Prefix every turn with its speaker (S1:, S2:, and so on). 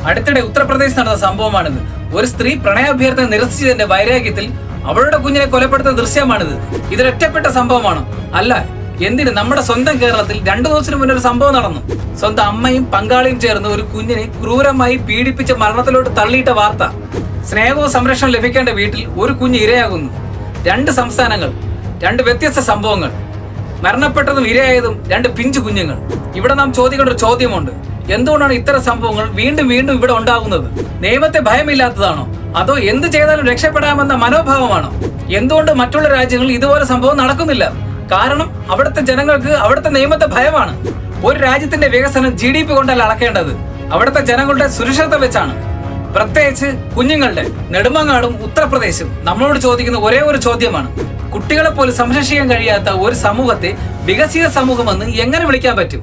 S1: അടുത്തിടെ ഉത്തർപ്രദേശ് നടന്ന സംഭവമാണിത്. ഒരു സ്ത്രീ പ്രണയാഭ്യർത്ഥന നിരസിച്ചതിന്റെ വൈരാഗ്യത്തിൽ അവളുടെ കുഞ്ഞിനെ കൊലപ്പെടുത്തുന്ന ദൃശ്യമാണിത്. ഇതൊരൊറ്റപ്പെട്ട സംഭവമാണോ? അല്ല. എന്തിന്, നമ്മുടെ സ്വന്തം കേരളത്തിൽ 2 ദിവസത്തിന് മുന്നേ ഒരു സംഭവം നടന്നു. സ്വന്തം അമ്മയും പങ്കാളിയും ചേർന്ന് ഒരു കുഞ്ഞിനെ ക്രൂരമായി പീഡിപ്പിച്ച് മരണത്തിലോട്ട് തള്ളിയിട്ട വാർത്ത. സ്നേഹവും സംരക്ഷണവും ലഭിക്കേണ്ട വീട്ടിൽ ഒരു കുഞ്ഞ് ഇരയാകുന്നു. 2 സംസ്ഥാനങ്ങൾ, 2 വ്യത്യസ്ത സംഭവങ്ങൾ. മരണപ്പെട്ടതും ഇരയായതും 2 പിഞ്ചു കുഞ്ഞുങ്ങൾ. ഇവിടെ നാം ചോദിക്കേണ്ട ഒരു ചോദ്യമുണ്ട്. എന്തുകൊണ്ടാണ് ഇത്തരം സംഭവങ്ങൾ വീണ്ടും വീണ്ടും ഇവിടെ ഉണ്ടാകുന്നത്? നിയമത്തെ ഭയമില്ലാത്തതാണോ? അതോ എന്ത് ചെയ്താലും രക്ഷപ്പെടാമെന്ന മനോഭാവമാണോ? എന്തുകൊണ്ട് മറ്റുള്ള രാജ്യങ്ങളിൽ ഇതുപോലെ സംഭവം നടക്കുന്നില്ല? കാരണം അവിടുത്തെ ജനങ്ങൾക്ക് അവിടുത്തെ നിയമത്തെ ഭയമാണ്. ഒരു രാജ്യത്തിന്റെ വികസനം GDP കൊണ്ടല്ല അളക്കേണ്ടത്, അവിടുത്തെ ജനങ്ങളുടെ സുരക്ഷിതത്വം വെച്ചാണ്. പ്രത്യേകിച്ച് കുഞ്ഞുങ്ങളുടെ. നെടുമങ്ങാടും ഉത്തർപ്രദേശും നമ്മളോട് ചോദിക്കുന്ന ഒരേ ഒരു ചോദ്യമാണ്: കുട്ടികളെ പോലും സംരക്ഷിക്കാൻ കഴിയാത്ത ഒരു സമൂഹത്തെ വികസിത സമൂഹമെന്ന് എങ്ങനെ വിളിക്കാൻ പറ്റും?